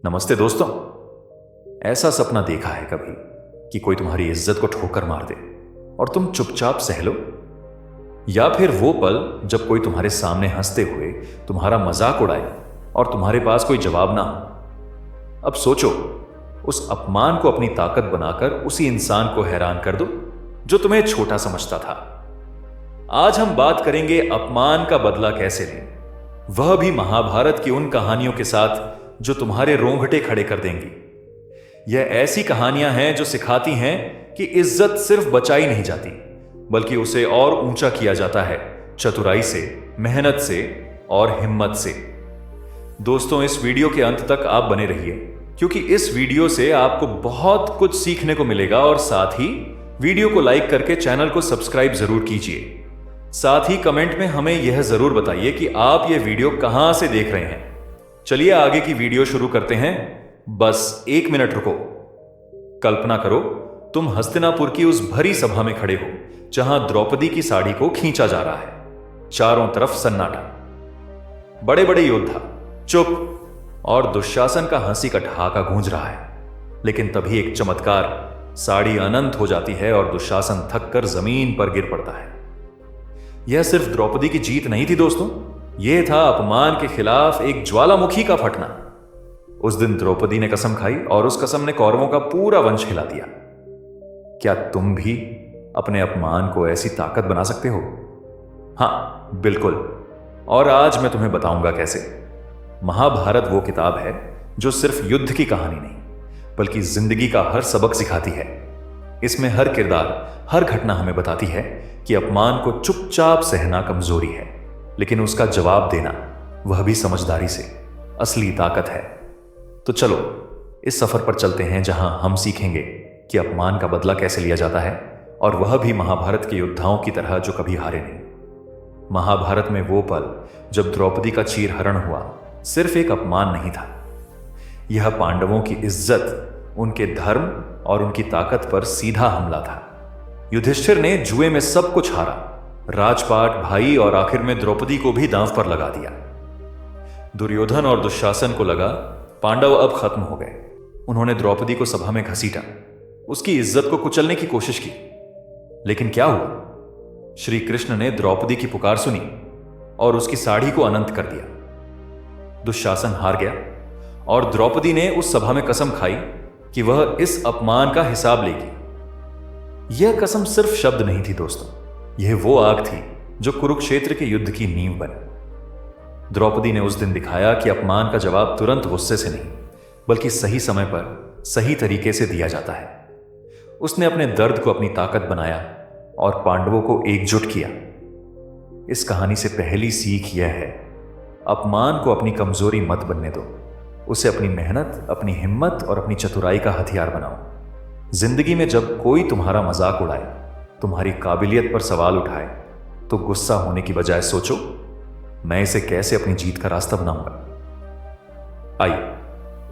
नमस्ते दोस्तों। ऐसा सपना देखा है कभी कि कोई तुम्हारी इज्जत को ठोकर मार दे और तुम चुपचाप सह लो? या फिर वो पल जब कोई तुम्हारे सामने हंसते हुए तुम्हारा मजाक उड़ाए और तुम्हारे पास कोई जवाब ना हो? अब सोचो, उस अपमान को अपनी ताकत बनाकर उसी इंसान को हैरान कर दो जो तुम्हें छोटा समझता था। आज हम बात करेंगे अपमान का बदला कैसे लें, वह भी महाभारत की उन कहानियों के साथ जो तुम्हारे रोंगटे खड़े कर देंगी। यह ऐसी कहानियां हैं जो सिखाती हैं कि इज्जत सिर्फ बचाई नहीं जाती, बल्कि उसे और ऊंचा किया जाता है चतुराई से, मेहनत से और हिम्मत से। दोस्तों, इस वीडियो के अंत तक आप बने रहिए, क्योंकि इस वीडियो से आपको बहुत कुछ सीखने को मिलेगा और साथ ही वीडियो को लाइक करके चैनल को सब्सक्राइब जरूर कीजिए। साथ ही कमेंट में हमें यह जरूर बताइए कि आप यह वीडियो कहां से देख रहे हैं। चलिए आगे की वीडियो शुरू करते हैं। बस 1 मिनट रुको। कल्पना करो, तुम हस्तिनापुर की उस भरी सभा में खड़े हो जहां द्रौपदी की साड़ी को खींचा जा रहा है। चारों तरफ सन्नाटा, बड़े बड़े योद्धा चुप और दुशासन का हंसी का ठहाका गूंज रहा है। लेकिन तभी एक चमत्कार, साड़ी अनंत हो जाती है और दुशासन थककर जमीन पर गिर पड़ता है। यह सिर्फ द्रौपदी की जीत नहीं थी दोस्तों, यह था अपमान के खिलाफ एक ज्वालामुखी का फटना। उस दिन द्रौपदी ने कसम खाई और उस कसम ने कौरवों का पूरा वंश हिला दिया। क्या तुम भी अपने अपमान को ऐसी ताकत बना सकते हो? हां, बिल्कुल। और आज मैं तुम्हें बताऊंगा कैसे। महाभारत वो किताब है जो सिर्फ युद्ध की कहानी नहीं, बल्कि जिंदगी का हर सबक सिखाती है। इसमें हर किरदार, हर घटना हमें बताती है कि अपमान को चुपचाप सहना कमजोरी है, लेकिन उसका जवाब देना, वह भी समझदारी से, असली ताकत है। तो चलो इस सफर पर चलते हैं जहां हम सीखेंगे कि अपमान का बदला कैसे लिया जाता है, और वह भी महाभारत के योद्धाओं की तरह जो कभी हारे नहीं। महाभारत में वो पल जब द्रौपदी का चीरहरण हुआ सिर्फ एक अपमान नहीं था, यह पांडवों की इज्जत, उनके धर्म और उनकी ताकत पर सीधा हमला था। युधिष्ठिर ने जुए में सब कुछ हारा, राजपाट, भाई और आखिर में द्रौपदी को भी दांव पर लगा दिया। दुर्योधन और दुशासन को लगा पांडव अब खत्म हो गए। उन्होंने द्रौपदी को सभा में घसीटा, उसकी इज्जत को कुचलने की कोशिश की। लेकिन क्या हुआ? श्री कृष्ण ने द्रौपदी की पुकार सुनी और उसकी साड़ी को अनंत कर दिया। दुशासन हार गया और द्रौपदी ने उस सभा में कसम खाई कि वह इस अपमान का हिसाब लेगी। यह कसम सिर्फ शब्द नहीं थी दोस्तों, यह वो आग थी जो कुरुक्षेत्र के युद्ध की नींव बनी। द्रौपदी ने उस दिन दिखाया कि अपमान का जवाब तुरंत गुस्से से नहीं, बल्कि सही समय पर सही तरीके से दिया जाता है। उसने अपने दर्द को अपनी ताकत बनाया और पांडवों को एकजुट किया। इस कहानी से पहली सीख यह है, अपमान को अपनी कमजोरी मत बनने दो। उसे अपनी मेहनत, अपनी हिम्मत और अपनी चतुराई का हथियार बनाओ। जिंदगी में जब कोई तुम्हारा मजाक उड़ाए, तुम्हारी काबिलियत पर सवाल उठाए, तो गुस्सा होने की बजाय सोचो, मैं इसे कैसे अपनी जीत का रास्ता बनाऊंगा। आइए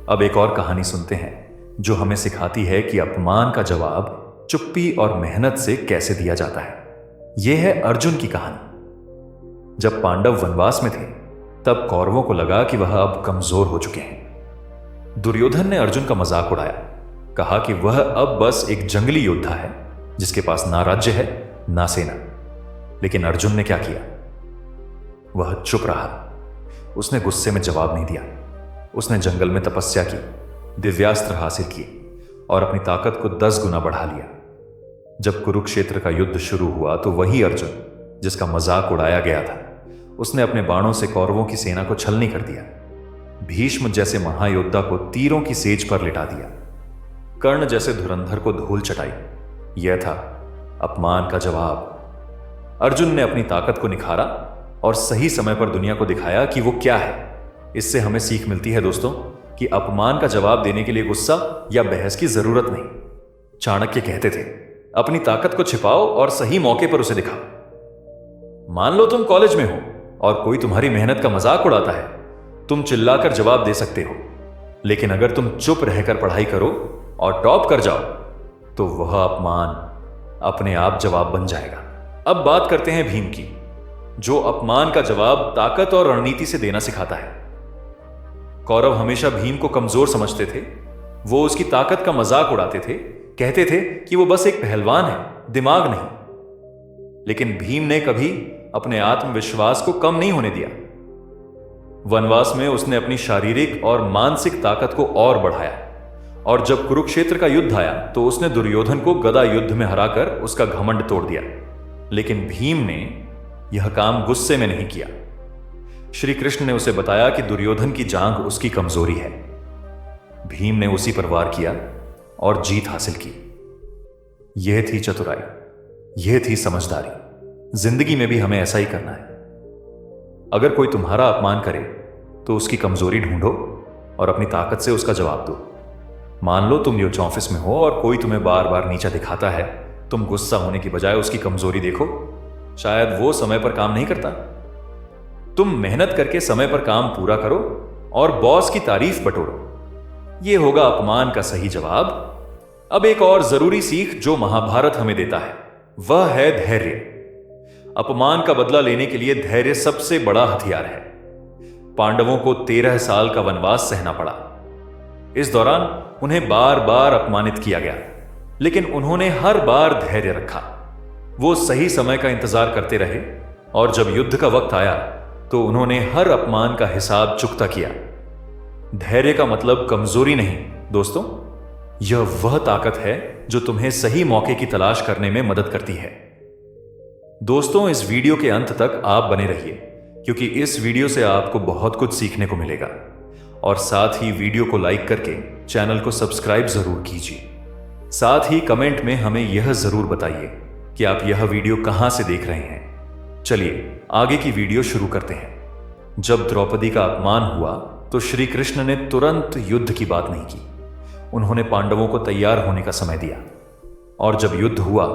अब एक और कहानी सुनते हैं जो हमें सिखाती है कि अपमान का जवाब चुप्पी और मेहनत से कैसे दिया जाता है। यह है अर्जुन की कहानी। जब पांडव वनवास में थे, तब कौरवों को लगा कि वह अब कमजोर हो चुके हैं। दुर्योधन ने अर्जुन का मजाक उड़ाया, कहा कि वह अब बस एक जंगली योद्धा है जिसके पास ना राज्य है ना सेना। लेकिन अर्जुन ने क्या किया? वह चुप रहा। उसने गुस्से में जवाब नहीं दिया। उसने जंगल में तपस्या की, दिव्यास्त्र हासिल किए और अपनी ताकत को 10 गुना बढ़ा लिया। जब कुरुक्षेत्र का युद्ध शुरू हुआ तो वही अर्जुन जिसका मजाक उड़ाया गया था, उसने अपने बाणों से कौरवों की सेना को छलनी कर दिया। भीष्म जैसे महायोद्धा को तीरों की सेज पर लिटा दिया। कर्ण जैसे धुरंधर को धूल चटाई। यह था अपमान का जवाब। अर्जुन ने अपनी ताकत को निखारा और सही समय पर दुनिया को दिखाया कि वो क्या है। इससे हमें सीख मिलती है दोस्तों कि अपमान का जवाब देने के लिए गुस्सा या बहस की जरूरत नहीं। चाणक्य कहते थे, अपनी ताकत को छिपाओ और सही मौके पर उसे दिखाओ। मान लो तुम कॉलेज में हो और कोई तुम्हारी मेहनत का मजाक उड़ाता है, तुम चिल्लाकर जवाब दे सकते हो। लेकिन अगर तुम चुप रहकर पढ़ाई करो और टॉप कर जाओ, तो वह अपमान अपने आप जवाब बन जाएगा। अब बात करते हैं भीम की, जो अपमान का जवाब ताकत और रणनीति से देना सिखाता है। कौरव हमेशा भीम को कमजोर समझते थे। वो उसकी ताकत का मजाक उड़ाते थे, कहते थे कि वो बस एक पहलवान है, दिमाग नहीं। लेकिन भीम ने कभी अपने आत्मविश्वास को कम नहीं होने दिया। वनवास में उसने अपनी शारीरिक और मानसिक ताकत को और बढ़ाया, और जब कुरुक्षेत्र का युद्ध आया तो उसने दुर्योधन को गदा युद्ध में हराकर उसका घमंड तोड़ दिया। लेकिन भीम ने यह काम गुस्से में नहीं किया। श्री कृष्ण ने उसे बताया कि दुर्योधन की जांघ उसकी कमजोरी है। भीम ने उसी पर वार किया और जीत हासिल की। यह थी चतुराई, यह थी समझदारी। जिंदगी में भी हमें ऐसा ही करना है। अगर कोई तुम्हारा अपमान करे तो उसकी कमजोरी ढूंढो और अपनी ताकत से उसका जवाब दो। मान लो तुम न्यूज ऑफिस में हो और कोई तुम्हें बार बार नीचा दिखाता है, तुम गुस्सा होने की बजाय उसकी कमजोरी देखो। शायद वो समय पर काम नहीं करता। तुम मेहनत करके समय पर काम पूरा करो और बॉस की तारीफ बटोरो। यह होगा अपमान का सही जवाब। अब एक और जरूरी सीख जो महाभारत हमें देता है वह है धैर्य। अपमान का बदला लेने के लिए धैर्य सबसे बड़ा हथियार है। पांडवों को 13 साल का वनवास सहना पड़ा। इस दौरान उन्हें बार बार अपमानित किया गया, लेकिन उन्होंने हर बार धैर्य रखा। वो सही समय का इंतजार करते रहे और जब युद्ध का वक्त आया तो उन्होंने हर अपमान का हिसाब चुकता किया। धैर्य का मतलब कमजोरी नहीं दोस्तों, यह वह ताकत है जो तुम्हें सही मौके की तलाश करने में मदद करती है। दोस्तों, इस वीडियो के अंत तक आप बने रहिए, क्योंकि इस वीडियो से आपको बहुत कुछ सीखने को मिलेगा। और साथ ही वीडियो को लाइक करके चैनल को सब्सक्राइब जरूर कीजिए। साथ ही कमेंट में हमें यह जरूर बताइए कि आप यह वीडियो कहां से देख रहे हैं। चलिए आगे की वीडियो शुरू करते हैं। जब द्रौपदी का अपमान हुआ तो श्री कृष्ण ने तुरंत युद्ध की बात नहीं की। उन्होंने पांडवों को तैयार होने का समय दिया, और जब युद्ध हुआ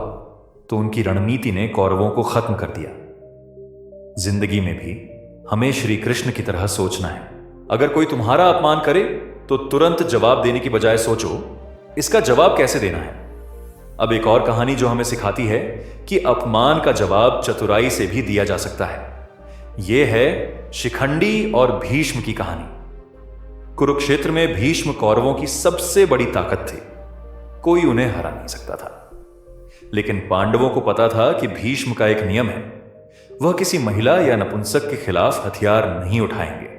तो उनकी रणनीति ने कौरवों को खत्म कर दिया। जिंदगी में भी हमें श्री कृष्ण की तरह सोचना है। अगर कोई तुम्हारा अपमान करे तो तुरंत जवाब देने की बजाय सोचो इसका जवाब कैसे देना है। अब एक और कहानी जो हमें सिखाती है कि अपमान का जवाब चतुराई से भी दिया जा सकता है। यह है शिखंडी और भीष्म की कहानी। कुरुक्षेत्र में भीष्म कौरवों की सबसे बड़ी ताकत थे। कोई उन्हें हरा नहीं सकता था। लेकिन पांडवों को पता था कि भीष्म का एक नियम है, वह किसी महिला या नपुंसक के खिलाफ हथियार नहीं उठाएंगे।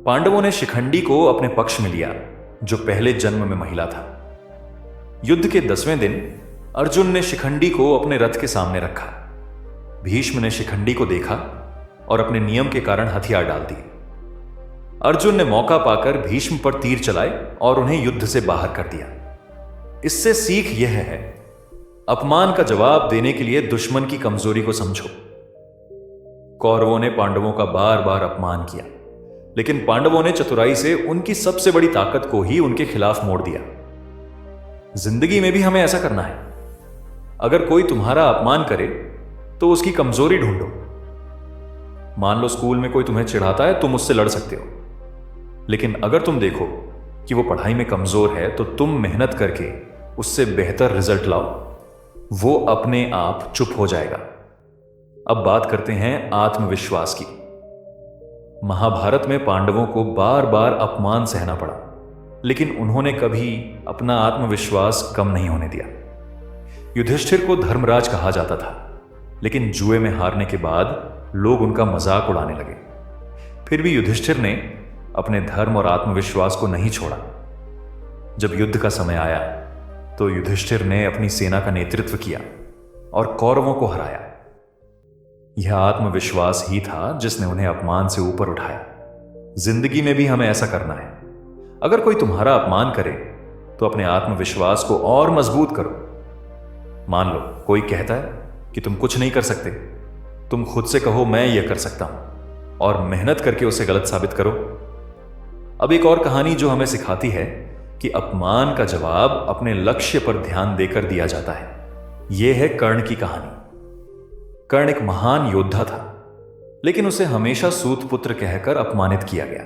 पांडवों ने शिखंडी को अपने पक्ष में लिया, जो पहले जन्म में महिला था। युद्ध के 10वें दिन अर्जुन ने शिखंडी को अपने रथ के सामने रखा। भीष्म ने शिखंडी को देखा और अपने नियम के कारण हथियार डाल दिए। अर्जुन ने मौका पाकर भीष्म पर तीर चलाए और उन्हें युद्ध से बाहर कर दिया। इससे सीख यह है, अपमान का जवाब देने के लिए दुश्मन की कमजोरी को समझो। कौरवों ने पांडवों का बार बार अपमान किया, लेकिन पांडवों ने चतुराई से उनकी सबसे बड़ी ताकत को ही उनके खिलाफ मोड़ दिया। जिंदगी में भी हमें ऐसा करना है। अगर कोई तुम्हारा अपमान करे तो उसकी कमजोरी ढूंढो। मान लो स्कूल में कोई तुम्हें चिढ़ाता है, तुम उससे लड़ सकते हो। लेकिन अगर तुम देखो कि वो पढ़ाई में कमजोर है तो तुम मेहनत करके उससे बेहतर रिजल्ट लाओ, वो अपने आप चुप हो जाएगा। अब बात करते हैं आत्मविश्वास की। महाभारत में पांडवों को बार बार अपमान सहना पड़ा, लेकिन उन्होंने कभी अपना आत्मविश्वास कम नहीं होने दिया। युधिष्ठिर को धर्मराज कहा जाता था, लेकिन जुए में हारने के बाद लोग उनका मजाक उड़ाने लगे। फिर भी युधिष्ठिर ने अपने धर्म और आत्मविश्वास को नहीं छोड़ा। जब युद्ध का समय आया तो युधिष्ठिर ने अपनी सेना का नेतृत्व किया और कौरवों को हराया। यह आत्मविश्वास ही था जिसने उन्हें अपमान से ऊपर उठाया। जिंदगी में भी हमें ऐसा करना है। अगर कोई तुम्हारा अपमान करे तो अपने आत्मविश्वास को और मजबूत करो। मान लो कोई कहता है कि तुम कुछ नहीं कर सकते, तुम खुद से कहो मैं यह कर सकता हूं और मेहनत करके उसे गलत साबित करो। अब एक और कहानी जो हमें सिखाती है कि अपमान का जवाब अपने लक्ष्य पर ध्यान देकर दिया जाता है। यह है कर्ण की कहानी। कर्ण एक महान योद्धा था, लेकिन उसे हमेशा सूतपुत्र कहकर अपमानित किया गया।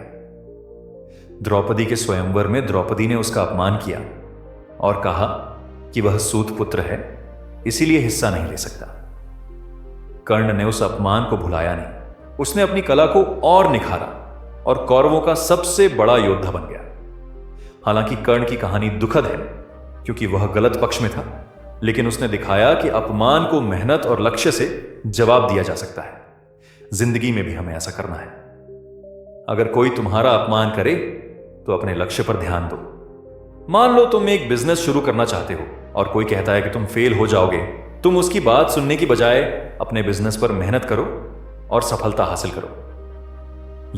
द्रौपदी के स्वयंवर में द्रौपदी ने उसका अपमान किया और कहा कि वह सूतपुत्र है, इसीलिए हिस्सा नहीं ले सकता। कर्ण ने उस अपमान को भुलाया नहीं। उसने अपनी कला को और निखारा और कौरवों का सबसे बड़ा योद्धा बन गया। हालांकि कर्ण की कहानी दुखद है क्योंकि वह गलत पक्ष में था, लेकिन उसने दिखाया कि अपमान को मेहनत और लक्ष्य से जवाब दिया जा सकता है। जिंदगी में भी हमें ऐसा करना है। अगर कोई तुम्हारा अपमान करे तो अपने लक्ष्य पर ध्यान दो। मान लो तुम एक बिजनेस शुरू करना चाहते हो और कोई कहता है कि तुम फेल हो जाओगे। तुम उसकी बात सुनने की बजाय अपने बिजनेस पर मेहनत करो और सफलता हासिल करो।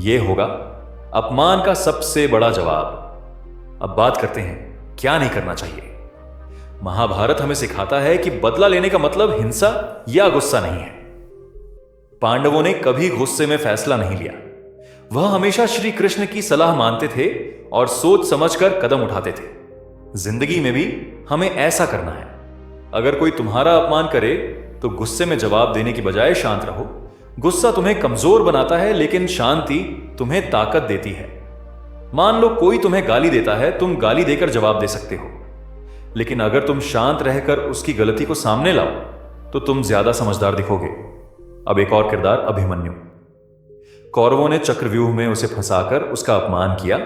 यह होगा अपमान का सबसे बड़ा जवाब। अब बात करते हैं क्या नहीं करना चाहिए। महाभारत हमें सिखाता है कि बदला लेने का मतलब हिंसा या गुस्सा नहीं है। पांडवों ने कभी गुस्से में फैसला नहीं लिया। वह हमेशा श्री कृष्ण की सलाह मानते थे और सोच समझकर कदम उठाते थे। जिंदगी में भी हमें ऐसा करना है। अगर कोई तुम्हारा अपमान करे तो गुस्से में जवाब देने की बजाय शांत रहो। गुस्सा तुम्हें कमजोर बनाता है, लेकिन शांति तुम्हें ताकत देती है। मान लो कोई तुम्हें गाली देता है, तुम गाली देकर जवाब दे सकते हो, लेकिन अगर तुम शांत रहकर उसकी गलती को सामने लाओ तो तुम ज्यादा समझदार दिखोगे। अब एक और किरदार, अभिमन्यु। कौरवों ने चक्रव्यूह में उसे फंसाकर उसका अपमान किया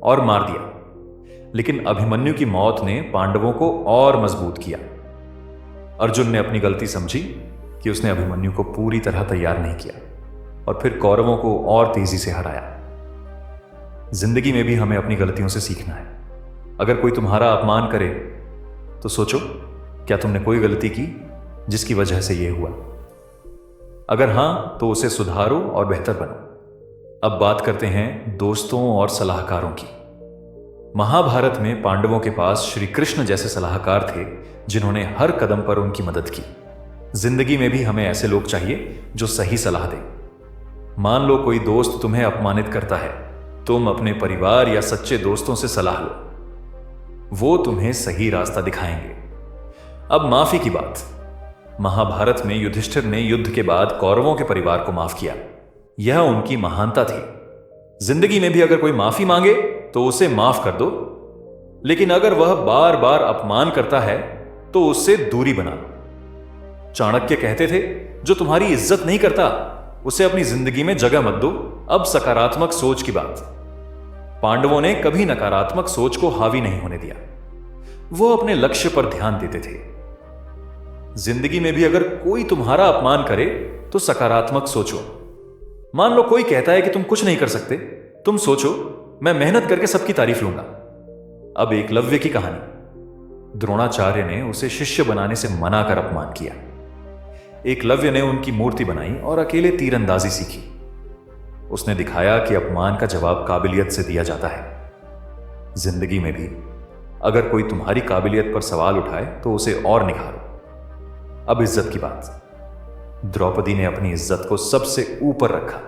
और मार दिया, लेकिन अभिमन्यु की मौत ने पांडवों को और मजबूत किया। अर्जुन ने अपनी गलती समझी कि उसने अभिमन्यु को पूरी तरह तैयार नहीं किया और फिर कौरवों को और तेजी से हराया। जिंदगी में भी हमें अपनी गलतियों से सीखना है। अगर कोई तुम्हारा अपमान करे तो सोचो, क्या तुमने कोई गलती की जिसकी वजह से यह हुआ? अगर हां तो उसे सुधारो और बेहतर बनो। अब बात करते हैं दोस्तों और सलाहकारों की। महाभारत में पांडवों के पास श्री कृष्ण जैसे सलाहकार थे जिन्होंने हर कदम पर उनकी मदद की। जिंदगी में भी हमें ऐसे लोग चाहिए जो सही सलाह दें। मान लो कोई दोस्त तुम्हें अपमानित करता है, तुम अपने परिवार या सच्चे दोस्तों से सलाह लो। वो तुम्हें सही रास्ता दिखाएंगे। अब माफी की बात। महाभारत में युधिष्ठिर ने युद्ध के बाद कौरवों के परिवार को माफ किया। यह उनकी महानता थी। जिंदगी में भी अगर कोई माफी मांगे तो उसे माफ कर दो, लेकिन अगर वह बार बार अपमान करता है तो उससे दूरी बना लो। चाणक्य कहते थे, जो तुम्हारी इज्जत नहीं करता उसे अपनी जिंदगी में जगह मत दो। अब सकारात्मक सोच की बात। पांडवों ने कभी नकारात्मक सोच को हावी नहीं होने दिया। वो अपने लक्ष्य पर ध्यान देते थे। जिंदगी में भी अगर कोई तुम्हारा अपमान करे तो सकारात्मक सोचो। मान लो कोई कहता है कि तुम कुछ नहीं कर सकते, तुम सोचो, मैं मेहनत करके सबकी तारीफ लूंगा। अब एकलव्य की कहानी। द्रोणाचार्य ने उसे शिष्य बनाने से मना कर अपमान किया। एकलव्य ने उनकी मूर्ति बनाई और अकेले तीरंदाजी सीखी। उसने दिखाया कि अपमान का जवाब काबिलियत से दिया जाता है। जिंदगी में भी अगर कोई तुम्हारी काबिलियत पर सवाल उठाए तो उसे और निखारो। अब इज्जत की बात। द्रौपदी ने अपनी इज्जत को सबसे ऊपर रखा।